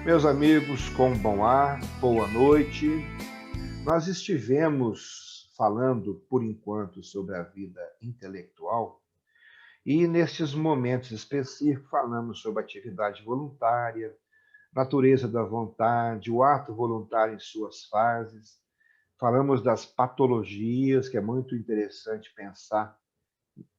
Meus amigos, com bom ar, boa noite. Nós estivemos falando, por enquanto, sobre a vida intelectual e, nestes momentos específicos, falamos sobre atividade voluntária, natureza da vontade, o ato voluntário em suas fases. Falamos das patologias, que é muito interessante pensar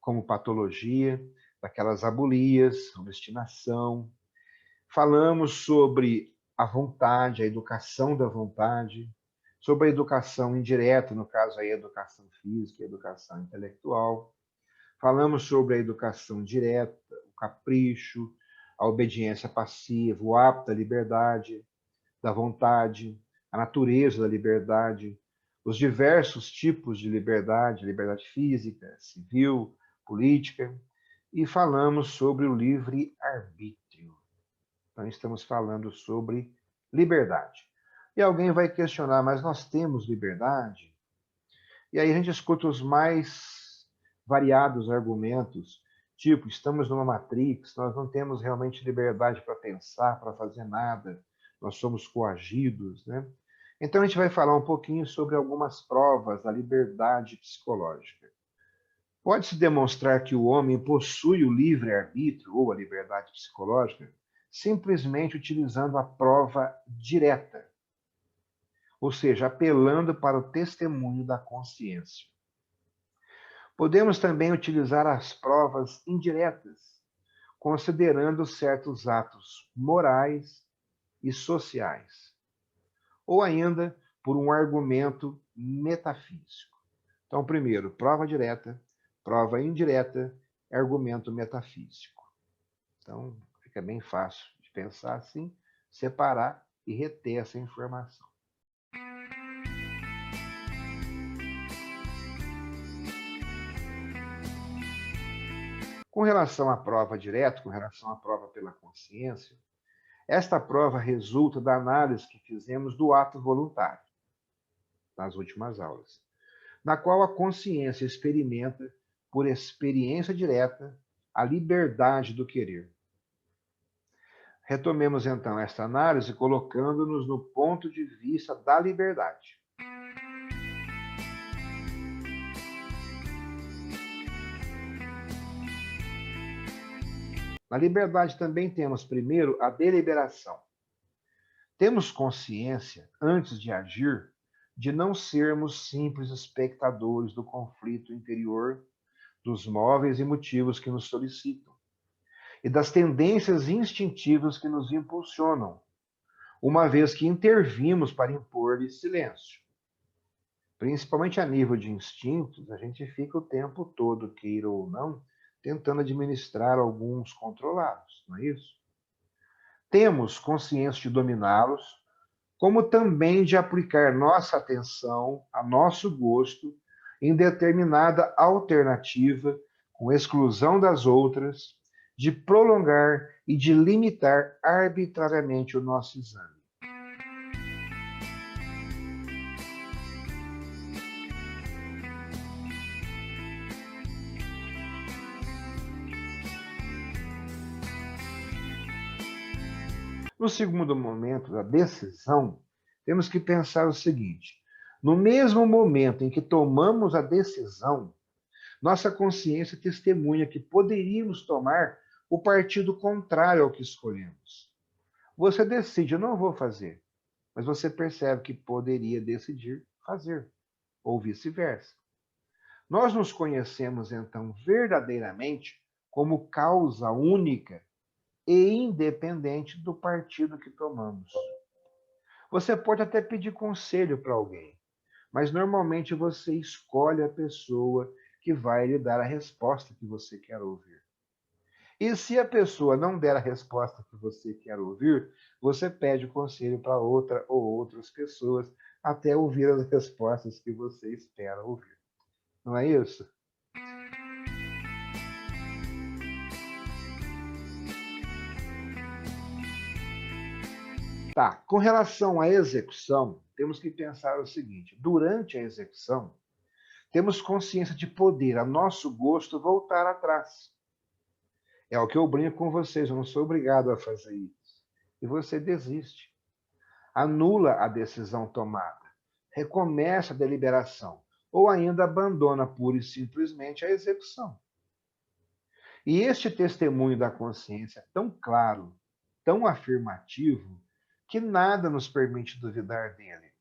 como patologia, daquelas abulias, obstinação. Falamos sobre a vontade, a educação da vontade, sobre a educação indireta, no caso aí a educação física e a educação intelectual. Falamos sobre a educação direta, o capricho, a obediência passiva, o hábito da liberdade, da vontade, a natureza da liberdade, os diversos tipos de liberdade, liberdade física, civil, política, e falamos sobre o livre-arbítrio. Então, estamos falando sobre liberdade. E alguém vai questionar, mas nós temos liberdade? E aí a gente escuta os mais variados argumentos, tipo, estamos numa Matrix, nós não temos realmente liberdade para pensar, para fazer nada, nós somos coagidos, né? Então a gente vai falar um pouquinho sobre algumas provas da liberdade psicológica. Pode-se demonstrar que o homem possui o livre-arbítrio ou a liberdade psicológica simplesmente utilizando a prova direta, ou seja, apelando para o testemunho da consciência. Podemos também utilizar as provas indiretas, considerando certos atos morais e sociais, ou ainda por um argumento metafísico. Então, primeiro, prova direta, prova indireta, argumento metafísico. Então, fica bem fácil de pensar assim, separar e reter essa informação. Com relação à prova direta, com relação à prova pela consciência, esta prova resulta da análise que fizemos do ato voluntário, nas últimas aulas, na qual a consciência experimenta, por experiência direta, a liberdade do querer. Retomemos então esta análise colocando-nos no ponto de vista da liberdade. Na liberdade também temos, primeiro, a deliberação. Temos consciência, antes de agir, de não sermos simples espectadores do conflito interior, dos móveis e motivos que nos solicitam, e das tendências instintivas que nos impulsionam, uma vez que intervimos para impor-lhes silêncio. Principalmente a nível de instintos, a gente fica o tempo todo, queira ou não, tentando administrar alguns controlados, não é isso? Temos consciência de dominá-los, como também de aplicar nossa atenção, a nosso gosto, em determinada alternativa, com exclusão das outras, de prolongar e de limitar arbitrariamente o nosso exame. No segundo momento da decisão, temos que pensar o seguinte: no mesmo momento em que tomamos a decisão, nossa consciência testemunha que poderíamos tomar o partido contrário ao que escolhemos. Você decide, eu não vou fazer, mas você percebe que poderia decidir fazer, ou vice-versa. Nós nos conhecemos, então, verdadeiramente como causa única e independente do partido que tomamos. Você pode até pedir conselho para alguém, mas normalmente você escolhe a pessoa que vai lhe dar a resposta que você quer ouvir. E se a pessoa não der a resposta que você quer ouvir, você pede conselho para outra ou outras pessoas até ouvir as respostas que você espera ouvir. Não é isso? Tá, com relação à execução, temos que pensar o seguinte: durante a execução, temos consciência de poder, a nosso gosto, voltar atrás. É o que eu brinco com vocês, eu não sou obrigado a fazer isso. e você desiste. Anula a decisão tomada, recomeça a deliberação, ou ainda abandona pura e simplesmente a execução. E este testemunho da consciência é tão claro, tão afirmativo, que nada nos permite duvidar dele.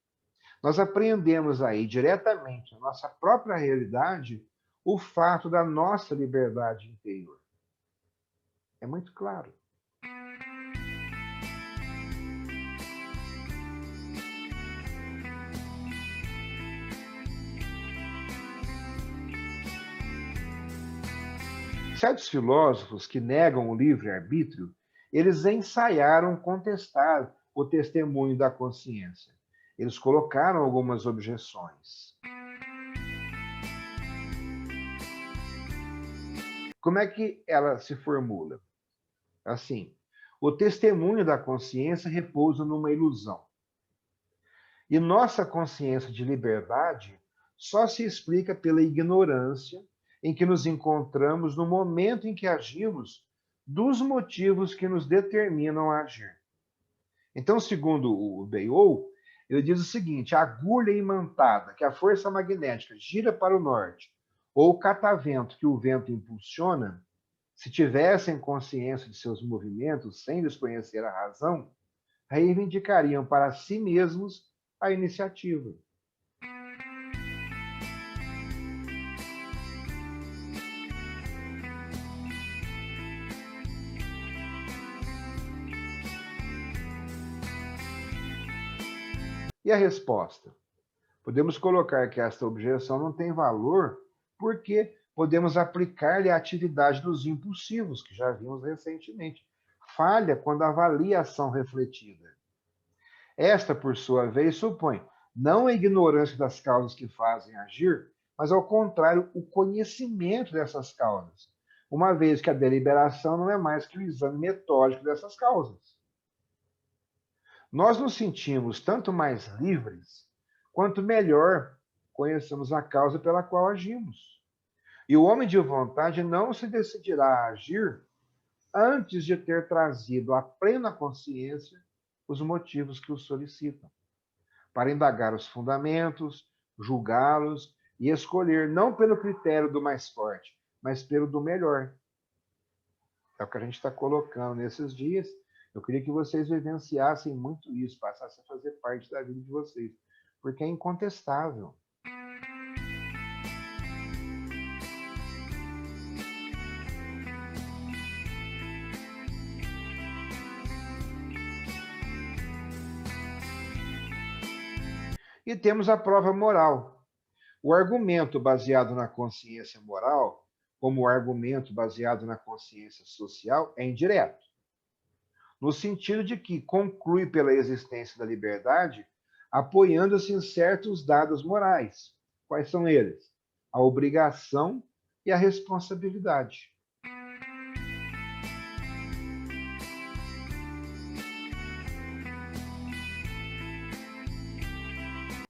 Nós aprendemos aí diretamente na nossa própria realidade o fato da nossa liberdade interior. É muito claro. Certos filósofos que negam o livre-arbítrio, eles ensaiaram contestar o testemunho da consciência. Eles colocaram algumas objeções. Como é que ela se formula? Assim, o testemunho da consciência repousa numa ilusão. E nossa consciência de liberdade só se explica pela ignorância em que nos encontramos no momento em que agimos dos motivos que nos determinam a agir. Então, segundo o Bayol, ele diz o seguinte: a agulha imantada que a força magnética gira para o norte, ou o catavento que o vento impulsiona, se tivessem consciência de seus movimentos sem desconhecer a razão, reivindicariam para si mesmos a iniciativa. E a resposta? Podemos colocar que esta objeção não tem valor porque podemos aplicar-lhe a atividade dos impulsivos, que já vimos recentemente. Falha quando avalia a ação refletida. Esta, por sua vez, supõe não a ignorância das causas que fazem agir, mas, ao contrário, o conhecimento dessas causas, uma vez que a deliberação não é mais que o exame metódico dessas causas. Nós nos sentimos tanto mais livres, quanto melhor conhecemos a causa pela qual agimos. E o homem de vontade não se decidirá a agir antes de ter trazido à plena consciência os motivos que o solicitam, para indagar os fundamentos, julgá-los e escolher não pelo critério do mais forte, mas pelo do melhor. É o que a gente está colocando nesses dias. Eu queria que vocês vivenciassem muito isso, passassem a fazer parte da vida de vocês, porque é incontestável. E temos a prova moral. O argumento baseado na consciência moral, como o argumento baseado na consciência social, é indireto, no sentido de que conclui pela existência da liberdade, apoiando-se em certos dados morais. Quais são eles? A obrigação e a responsabilidade.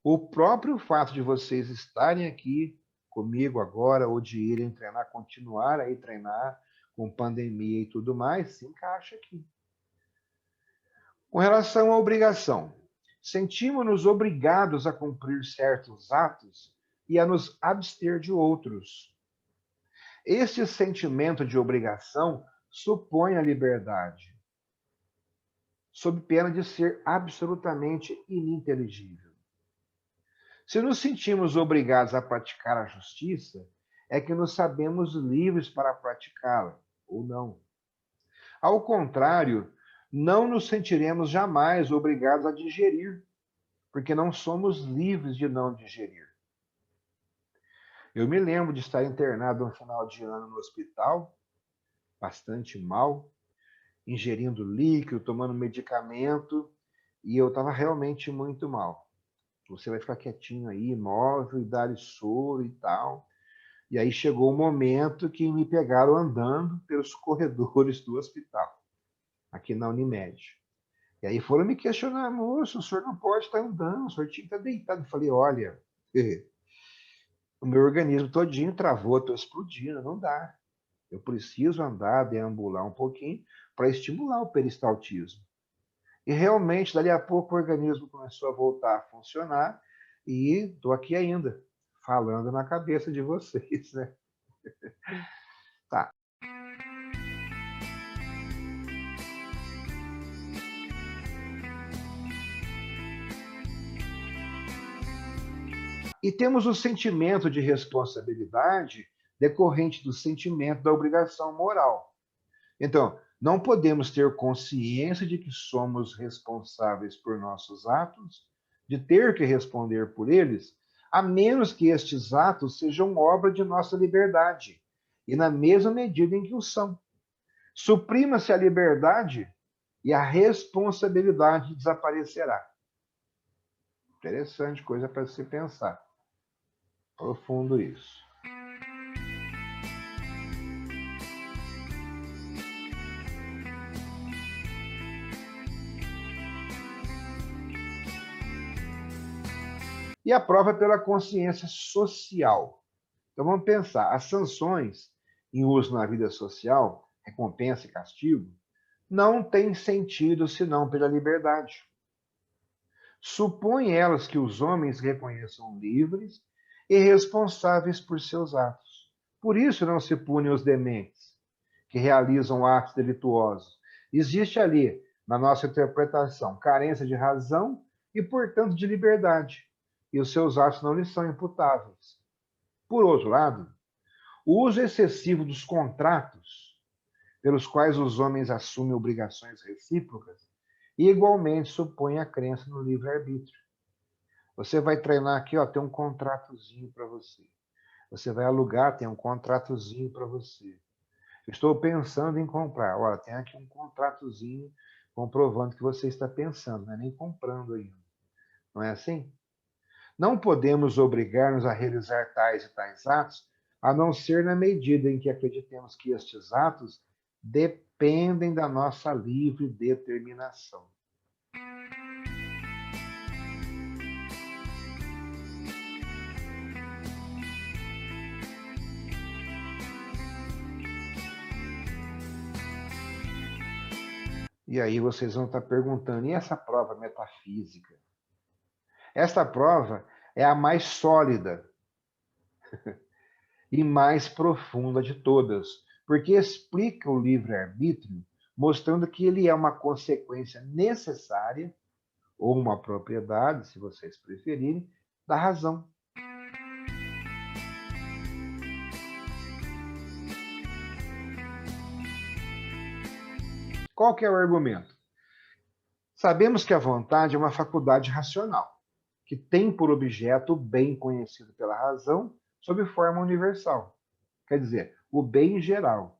O próprio fato de vocês estarem aqui comigo agora, ou de irem treinar, continuar a ir treinar com pandemia e tudo mais, se encaixa aqui. Com relação à obrigação, sentimos-nos obrigados a cumprir certos atos e a nos abster de outros. Este sentimento de obrigação supõe a liberdade, sob pena de ser absolutamente ininteligível. Se nos sentimos obrigados a praticar a justiça, é que nos sabemos livres para praticá-la, ou não. Ao contrário, não nos sentiremos jamais obrigados a digerir, porque não somos livres de não digerir. Eu me lembro de estar internado no final de ano no hospital, bastante mal, ingerindo líquido, tomando medicamento, e eu estava realmente muito mal. Você vai ficar quietinho aí, imóvel, e dar soro e tal. E aí chegou o momento que me pegaram andando pelos corredores do hospital, aqui na Unimed. E aí foram me questionar: moço, o senhor não pode estar andando, o senhor tinha que estar deitado. Eu falei: olha, o meu organismo todinho travou, estou explodindo, não dá. Eu preciso andar, deambular um pouquinho para estimular o peristaltismo. E realmente, dali a pouco, o organismo começou a voltar a funcionar e estou aqui ainda, falando na cabeça de vocês, né? Tá. E temos o sentimento de responsabilidade decorrente do sentimento da obrigação moral. Então, não podemos ter consciência de que somos responsáveis por nossos atos, de ter que responder por eles, a menos que estes atos sejam obra de nossa liberdade, e na mesma medida em que o são. Suprima-se a liberdade e a responsabilidade desaparecerá. Interessante coisa para se pensar. Profundo isso. E a prova pela consciência social. Então vamos pensar, as sanções em uso na vida social, recompensa e castigo, não têm sentido senão pela liberdade. Supõe elas que os homens reconheçam livres e responsáveis por seus atos. Por isso não se pune os dementes, que realizam atos delituosos. Existe ali, na nossa interpretação, carência de razão e, portanto, de liberdade, e os seus atos não lhes são imputáveis. Por outro lado, o uso excessivo dos contratos, pelos quais os homens assumem obrigações recíprocas, igualmente supõe a crença no livre-arbítrio. Você vai treinar aqui, ó, tem um contratozinho para você. Você vai alugar, tem um contratozinho para você. Estou pensando em comprar. Olha, tem aqui um contratozinho comprovando que você está pensando, não é nem comprando ainda. Não é assim? Não podemos obrigar-nos a realizar tais e tais atos, a não ser na medida em que acreditemos que estes atos dependem da nossa livre determinação. E aí vocês vão estar perguntando, e essa prova metafísica? Esta prova é a mais sólida e mais profunda de todas, porque explica o livre-arbítrio, mostrando que ele é uma consequência necessária, ou uma propriedade, se vocês preferirem, da razão. Qual que é o argumento? Sabemos que a vontade é uma faculdade racional, que tem por objeto o bem conhecido pela razão sob forma universal. Quer dizer, o bem geral,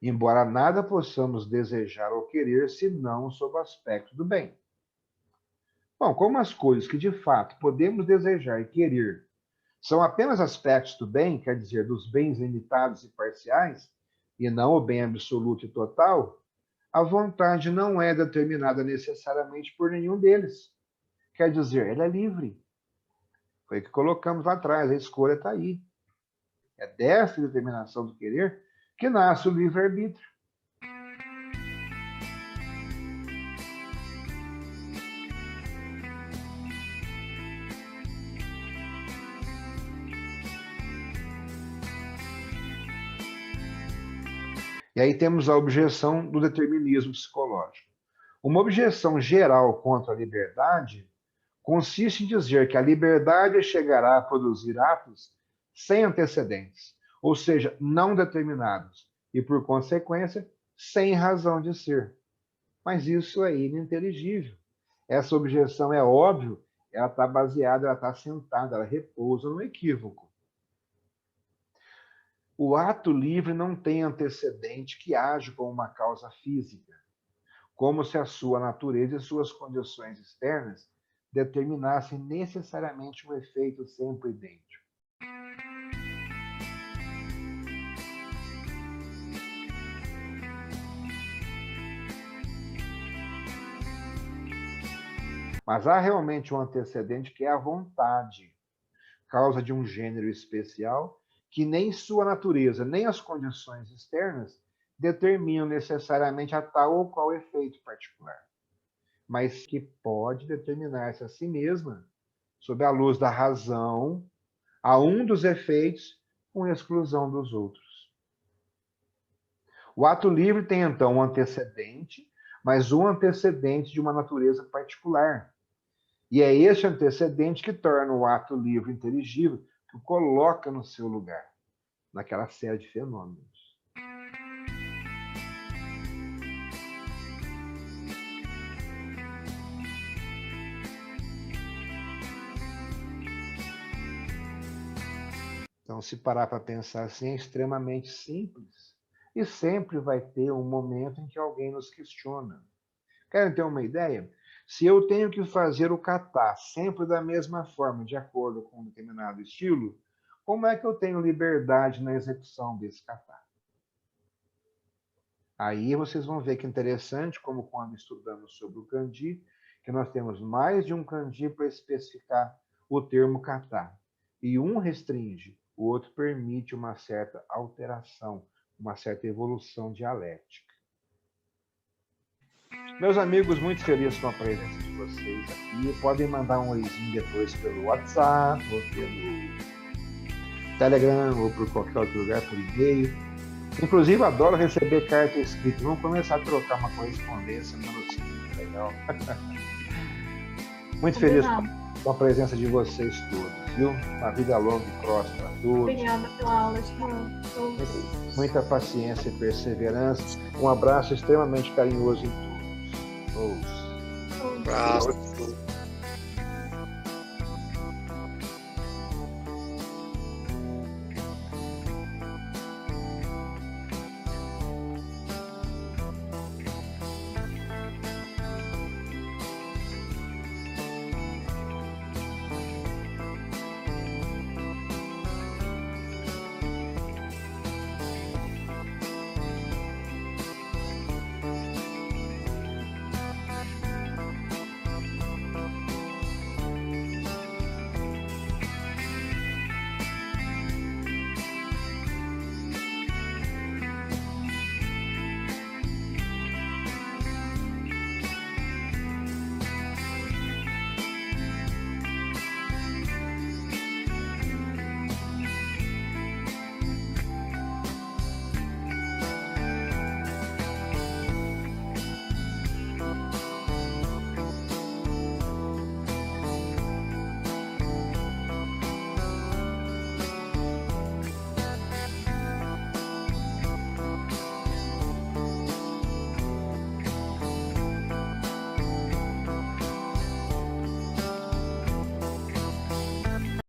embora nada possamos desejar ou querer senão sob o aspecto do bem. Bom, como as coisas que de fato podemos desejar e querer são apenas aspectos do bem, quer dizer, dos bens limitados e parciais, e não o bem absoluto e total, a vontade não é determinada necessariamente por nenhum deles. Quer dizer, ela é livre. Foi o que colocamos lá atrás, a escolha está aí. É dessa determinação do querer que nasce o livre-arbítrio. E aí temos a objeção do determinismo psicológico. Uma objeção geral contra a liberdade consiste em dizer que a liberdade chegará a produzir atos sem antecedentes, ou seja, não determinados, e, por consequência, sem razão de ser. Mas isso é ininteligível. Essa objeção é óbvio, ela está baseada, ela está sentada, ela repousa no equívoco. O ato livre não tem antecedente que age como uma causa física, como se a sua natureza e suas condições externas determinassem necessariamente um efeito sempre idêntico. Mas há realmente um antecedente que é a vontade, causa de um gênero especial que nem sua natureza, nem as condições externas determinam necessariamente a tal ou qual efeito particular. mas que pode determinar-se a si mesma, sob a luz da razão, a um dos efeitos, com exclusão dos outros. O ato livre tem, então, um antecedente, mas um antecedente de uma natureza particular. E é este antecedente que torna o ato livre inteligível, que o coloca no seu lugar, naquela série de fenômenos. Então, se parar para pensar assim, é extremamente simples. E sempre vai ter um momento em que alguém nos questiona. Querem ter uma ideia? Se eu tenho que fazer o kata sempre da mesma forma, de acordo com um determinado estilo, como é que eu tenho liberdade na execução desse kata? Aí vocês vão ver que é interessante, como quando estudamos sobre o kanji, que nós temos mais de um kanji para especificar o termo kata. E um restringe, o outro permite uma certa alteração, uma certa evolução dialética. Meus amigos, muito feliz com a presença de vocês aqui. Podem mandar um oizinho depois pelo WhatsApp, ou pelo Telegram, ou por qualquer outro lugar, por e-mail. Inclusive, adoro receber carta escrita. Vamos começar a trocar uma correspondência manuscrita. Legal. Muito feliz com a presença de vocês todos, viu? Uma vida longa e próspera a todos. Obrigada pela aula, Muita paciência e perseverança. Um abraço extremamente carinhoso em todos. Abraço.